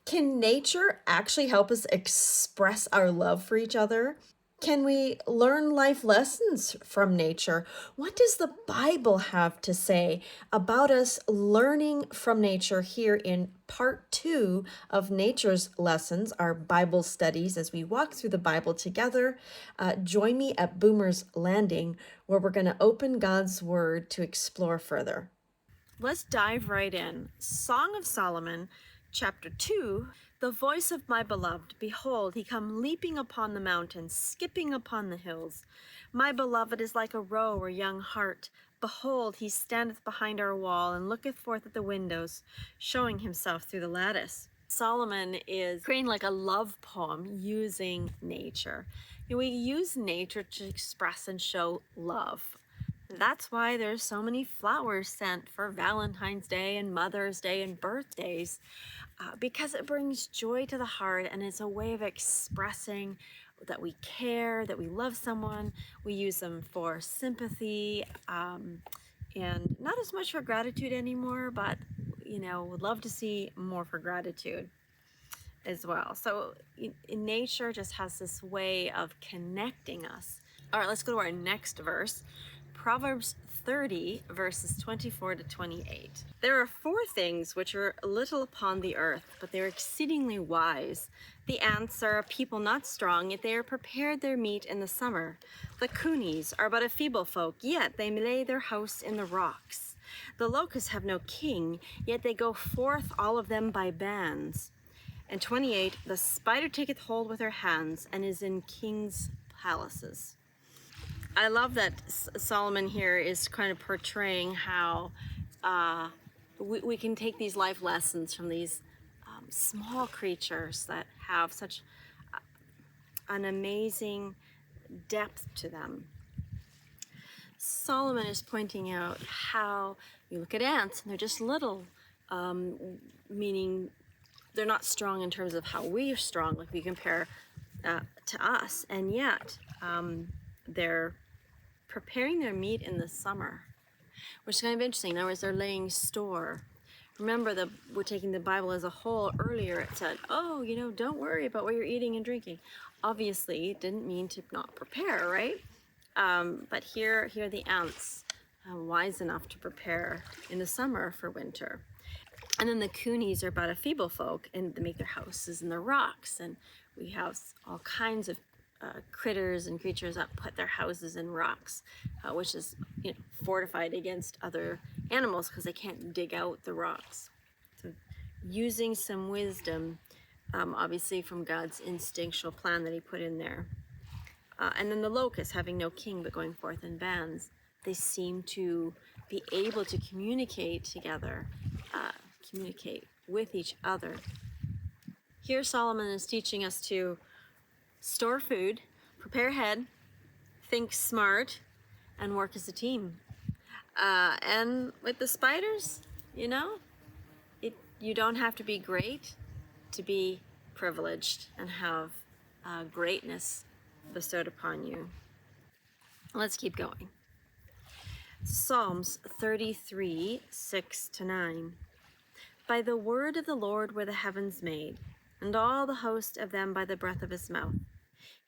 Can nature actually help us express our love for each other? Can we learn life lessons from nature? What does the Bible have to say about us learning from nature here in part 2 of Nature's Lessons, our Bible studies as we walk through the Bible together? Join me at Boomer's Landing, where we're going to open God's Word to explore further. Let's dive right in. Song of Solomon, chapter 2. The voice of my beloved, behold, he come leaping upon the mountains, skipping upon the hills. My beloved is like a roe or young hart. Behold, he standeth behind our wall, and looketh forth at the windows, showing himself through the lattice. Solomon is creating like a love poem using nature. We use nature to express and show love. That's why there's so many flowers sent for Valentine's Day and Mother's Day and birthdays, because it brings joy to the heart and it's a way of expressing that we care, that we love someone. We use them for sympathy, and not as much for gratitude anymore, but would love to see more for gratitude as well. So nature just has this way of connecting us. All right, let's go to our next verse. Proverbs 30, verses 24 to 28. There are 4 things which are little upon the earth, but they are exceedingly wise. The ants are a people not strong, yet they are prepared their meat in the summer. The conies are but a feeble folk, yet they lay their house in the rocks. The locusts have no king, yet they go forth all of them by bands. And 28, the spider taketh hold with her hands, and is in kings' palaces. I love that Solomon here is kind of portraying how we can take these life lessons from these small creatures that have such an amazing depth to them. Solomon is pointing out how you look at ants and they're just little, meaning they're not strong in terms of how we are strong, like we compare to us, and yet they're preparing their meat in the summer, which is kind of interesting. In other words, they're laying store. Remember that we're taking the Bible as a whole. Earlier it said, oh, don't worry about what you're eating and drinking. Obviously, it didn't mean to not prepare, right? But here are the ants, wise enough to prepare in the summer for winter. And then the conies are about a feeble folk, and they make their houses in the rocks. And we have all kinds of critters and creatures that put their houses in rocks, which is fortified against other animals because they can't dig out the rocks. So using some wisdom, obviously from God's instinctual plan that he put in there. And then the locusts, having no king but going forth in bands, they seem to be able to communicate together, communicate with each other. Here Solomon is teaching us to store food, prepare ahead, think smart, and work as a team. And with the spiders, you don't have to be great to be privileged and have greatness bestowed upon you. Let's keep going. Psalms 33, 6-9. By the word of the Lord were the heavens made, and all the host of them by the breath of his mouth.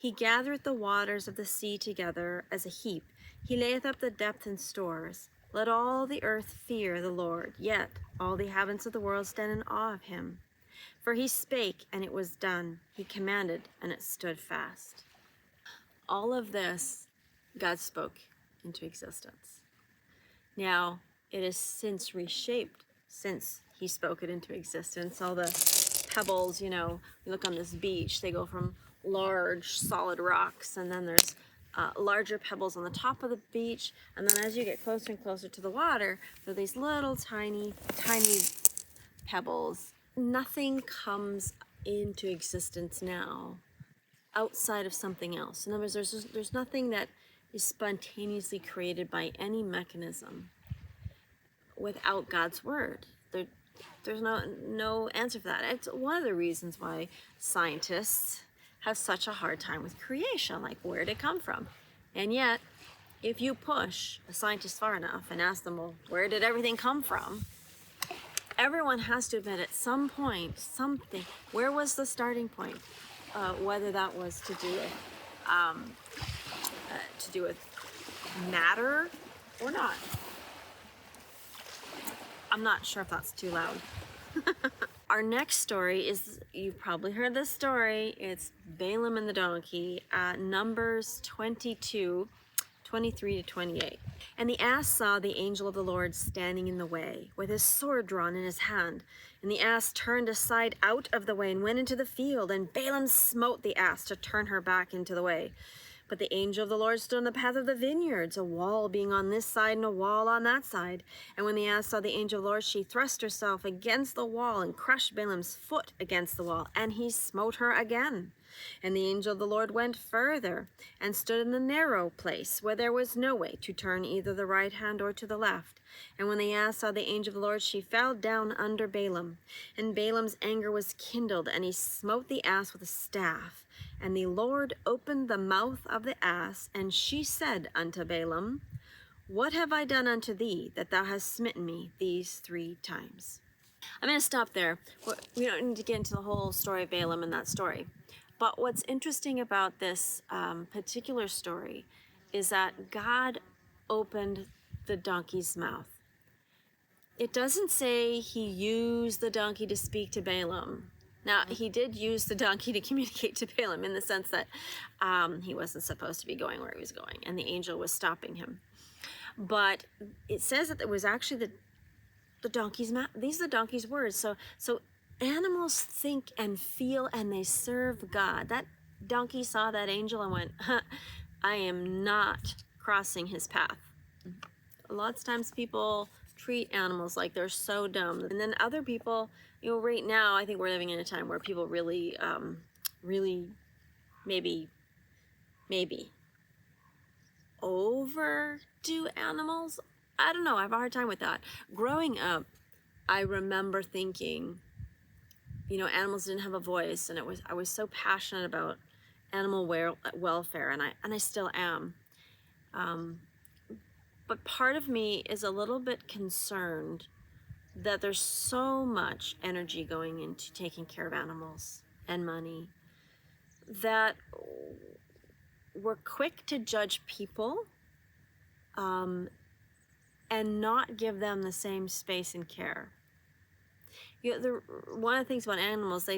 He gathereth the waters of the sea together as a heap. He layeth up the depth in stores. Let all the earth fear the Lord, yet all the inhabitants of the world stand in awe of him. For he spake, and it was done. He commanded, and it stood fast. All of this, God spoke into existence. Now, it is since reshaped, since he spoke it into existence. All the pebbles, you look on this beach, they go from large solid rocks, and then there's larger pebbles on the top of the beach, and then as you get closer and closer to the water, there are these little tiny pebbles. Nothing comes into existence now outside of something else. In other words, there's nothing that is spontaneously created by any mechanism without God's word. There's no answer for that. It's one of the reasons why scientists have such a hard time with creation, like where did it come from? And yet, if you push a scientist far enough and ask them, well, where did everything come from? everyone has to admit at some point, something, where was the starting point? Whether that was to do with matter or not. I'm not sure if that's too loud. Our next story is, you've probably heard this story, it's Balaam and the donkey, Numbers 22, 23 to 28. And the ass saw the angel of the Lord standing in the way, with his sword drawn in his hand. And the ass turned aside out of the way and went into the field, and Balaam smote the ass to turn her back into the way. But the angel of the Lord stood on the path of the vineyards, a wall being on this side and a wall on that side. And when the ass saw the angel of the Lord, she thrust herself against the wall and crushed Balaam's foot against the wall, and he smote her again. And the angel of the Lord went further and stood in the narrow place where there was no way to turn either the right hand or to the left. And when the ass saw the angel of the Lord, she fell down under Balaam. And Balaam's anger was kindled, and he smote the ass with a staff. And the Lord opened the mouth of the ass, and she said unto Balaam, What have I done unto thee, that thou hast smitten me these 3 times? I'm going to stop there. We don't need to get into the whole story of Balaam and that story. But what's interesting about this particular story is that God opened the donkey's mouth. It doesn't say he used the donkey to speak to Balaam. Now, he did use the donkey to communicate to Balaam in the sense that he wasn't supposed to be going where he was going, and the angel was stopping him. But it says that it was actually the donkey's mouth. These are the donkey's words. So animals think and feel, and they serve God. That donkey saw that angel and went, I am not crossing his path. Lots of times people treat animals like they're so dumb. And then other people, right now, I think we're living in a time where people really maybe overdo animals. I don't know. I have a hard time with that. Growing up, I remember thinking, animals didn't have a voice, and I was so passionate about animal welfare, and I still am. But part of me is a little bit concerned that there's so much energy going into taking care of animals and money that we're quick to judge people and not give them the same space and care. One of the things about animals,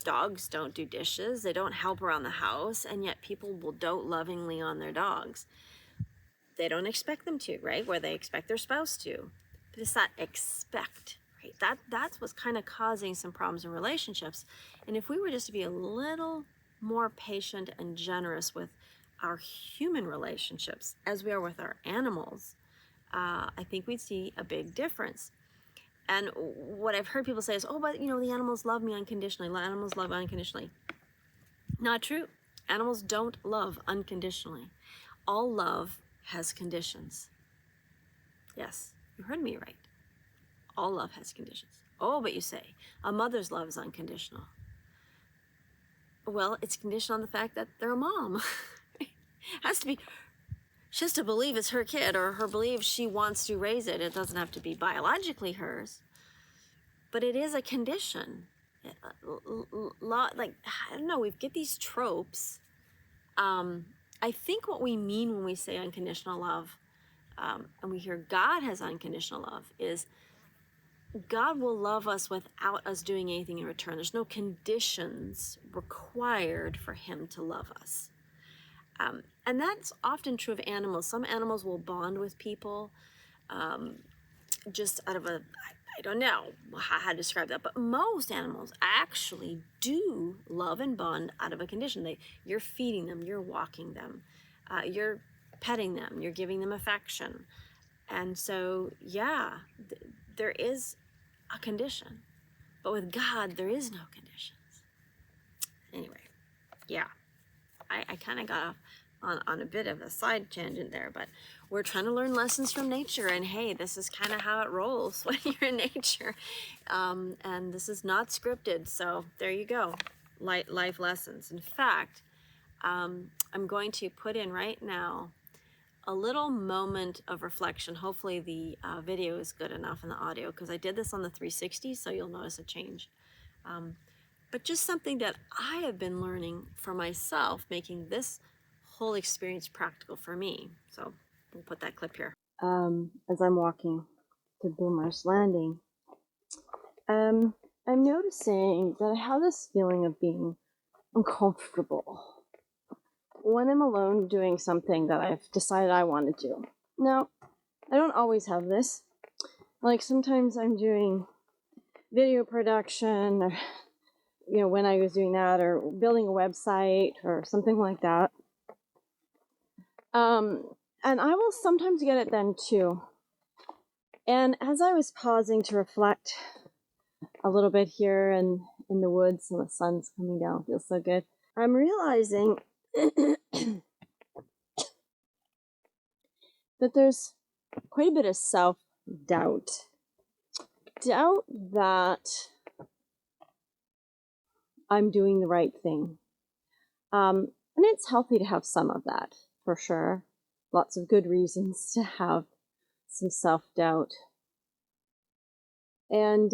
dogs don't do dishes, they don't help around the house, and yet people will dote lovingly on their dogs. They don't expect them to, right? Where they expect their spouse to. But it's that expect, right? That's what's kind of causing some problems in relationships. And if we were just to be a little more patient and generous with our human relationships as we are with our animals, I think we'd see a big difference. And what I've heard people say is, but the animals love me unconditionally. Animals love unconditionally. Not true. Animals don't love unconditionally. All love has conditions. Yes, you heard me right. All love has conditions. Oh, but you say, a mother's love is unconditional. Well, it's conditional on the fact that they're a mom. She has to believe it's her kid, or her believe she wants to raise it. It doesn't have to be biologically hers, but it is a condition. I don't know, we get these tropes. I think what we mean when we say unconditional love, and we hear God has unconditional love, is God will love us without us doing anything in return. There's no conditions required for him to love us. And that's often true of animals. Some animals will bond with people just out of I don't know how to describe that, but most animals actually do love and bond out of a condition. You're feeding them, you're walking them, you're petting them, you're giving them affection. And so, there is a condition. But with God, there is no conditions. Anyway, I kind of got off on a bit of a side tangent there, but we're trying to learn lessons from nature, and hey, this is kind of how it rolls when you're in nature. And this is not scripted, so there you go, life lessons. In fact, I'm going to put in right now a little moment of reflection. Hopefully the video is good enough in the audio, because I did this on the 360, so you'll notice a change. But just something that I have been learning for myself, making this whole experience practical for me. So we'll put that clip here. As I'm walking to Boomer's Landing, I'm noticing that I have this feeling of being uncomfortable when I'm alone doing something that I've decided I want to do. Now, I don't always have this. Like, sometimes I'm doing video production, or, when I was doing that, or building a website, or something like that. And I will sometimes get it then, too. And as I was pausing to reflect a little bit here and in the woods, and the sun's coming down, feels so good, I'm realizing that there's quite a bit of self-doubt. Doubt that I'm doing the right thing. And it's healthy to have some of that, for sure. Lots of good reasons to have some self-doubt. And,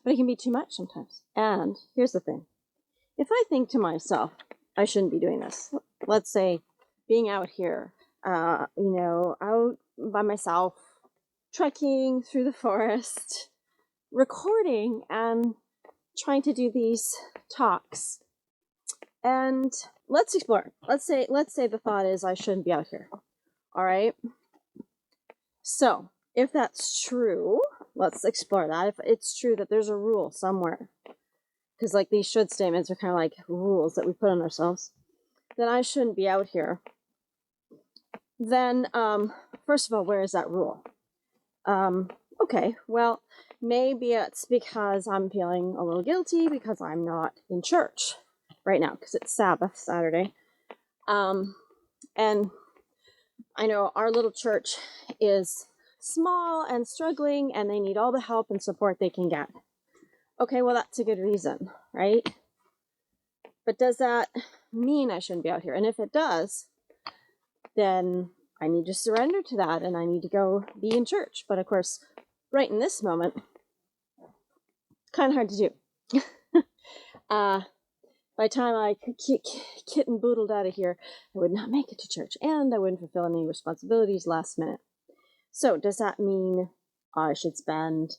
but it can be too much sometimes. And here's the thing. If I think to myself, I shouldn't be doing this. Let's say being out here, out by myself, trekking through the forest, recording and trying to do these talks. And let's explore. Let's say the thought is I shouldn't be out here. All right. So if that's true, let's explore that. If it's true that there's a rule somewhere, because like these should statements are kind of like rules that we put on ourselves, then I shouldn't be out here. Then, first of all, where is that rule? Okay, well, maybe it's because I'm feeling a little guilty because I'm not in church right now, because it's Sabbath, Saturday. And I know our little church is small and struggling, and they need all the help and support they can get. Okay, well, that's a good reason, right? But does that mean I shouldn't be out here? And if it does, then I need to surrender to that, and I need to go be in church. But of course, right in this moment, it's kind of hard to do. By the time I kit and boodled out of here, I would not make it to church, and I wouldn't fulfill any responsibilities last minute. So does that mean I should spend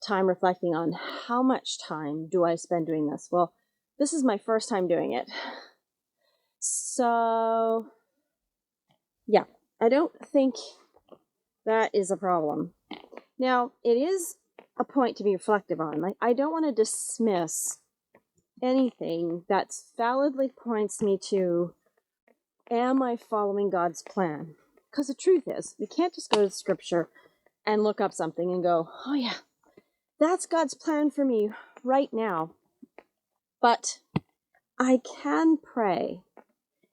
time reflecting on how much time do I spend doing this? Well, this is my first time doing it. So, yeah, I don't think that is a problem. Now, it is a point to be reflective on. Like, I don't want to dismiss anything that validly points me to, am I following God's plan? Because the truth is, we can't just go to Scripture and look up something and go, oh yeah, that's God's plan for me right now. But I can pray,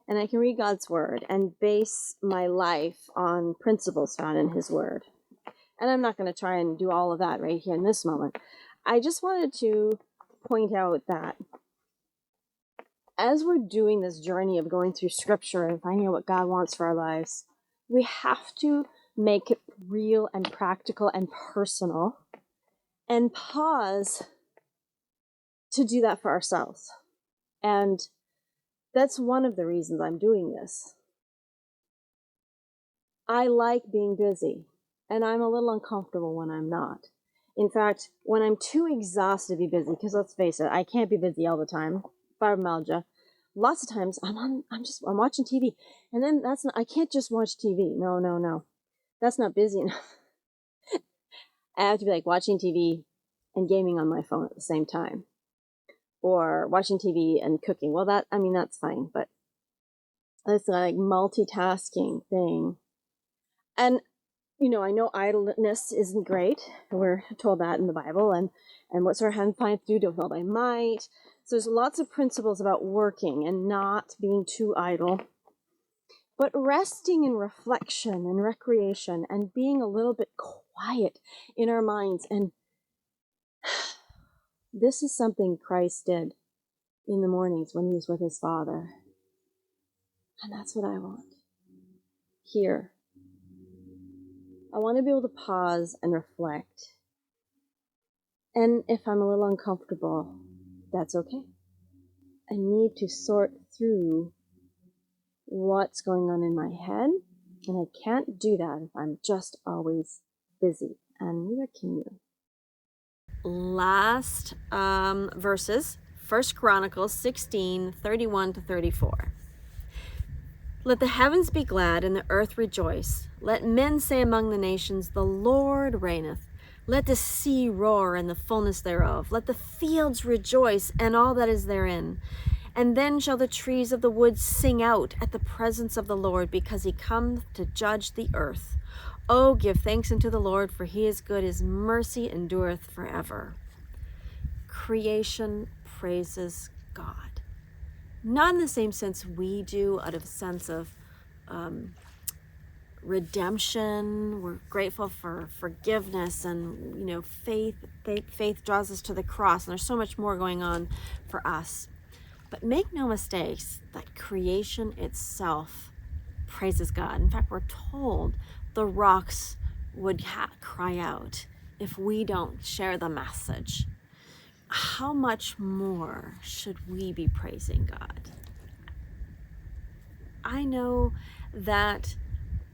and I can read God's Word and base my life on principles found in His Word. And I'm not going to try and do all of that right here in this moment. I just wanted to point out that as we're doing this journey of going through Scripture and finding out what God wants for our lives, we have to make it real and practical and personal, and pause to do that for ourselves. And that's one of the reasons I'm doing this. I like being busy, and I'm a little uncomfortable when I'm not. In fact, when I'm too exhausted to be busy, because let's face it, I can't be busy all the time. Fibromyalgia. Lots of times I'm watching TV, and then I can't just watch TV. No. That's not busy enough. I have to be like watching TV and gaming on my phone at the same time, or watching TV and cooking. Well, that's fine, but it's like multitasking thing. And I know idleness isn't great. We're told that in the Bible. And whatsoever hand finds to do, do it all thy might. So there's lots of principles about working and not being too idle. But resting in reflection and recreation and being a little bit quiet in our minds. And this is something Christ did in the mornings when he was with his Father. And that's what I want. here. I want to be able to pause and reflect. And if I'm a little uncomfortable, that's okay. I need to sort through what's going on in my head, and I can't do that if I'm just always busy, and neither can you. Last verses, 1 Chronicles 16, 31 to 34. Let the heavens be glad and the earth rejoice. Let men say among the nations, the Lord reigneth. Let the sea roar and the fullness thereof. Let the fields rejoice and all that is therein. And then shall the trees of the woods sing out at the presence of the Lord, because he cometh to judge the earth. Oh, give thanks unto the Lord, for he is good, his mercy endureth forever. Creation praises God. Not in the same sense we do, out of a sense of redemption. We're grateful for forgiveness, and faith draws us to the cross, and there's so much more going on for us. But make no mistakes that creation itself praises God. In fact, we're told the rocks would cry out if we don't share the message. How much more should we be praising God? I know that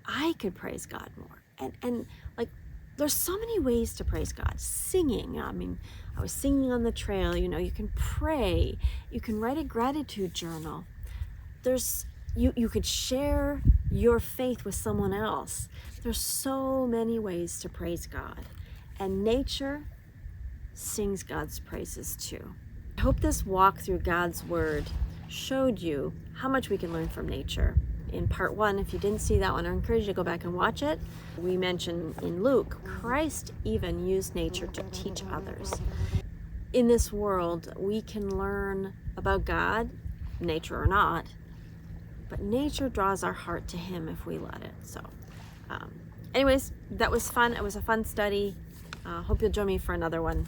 I could praise God more. And like, there's so many ways to praise God. Singing. I mean, I was singing on the trail. You can pray. You can write a gratitude journal. You could share your faith with someone else. There's so many ways to praise God. And nature sings God's praises too. I hope this walk through God's Word showed you how much we can learn from nature. In part 1, if you didn't see that one, I encourage you to go back and watch it. We mentioned in Luke, Christ even used nature to teach others. In this world, we can learn about God, nature or not, but nature draws our heart to him if we let it. So anyways, that was fun. It was a fun study. Hope you'll join me for another one.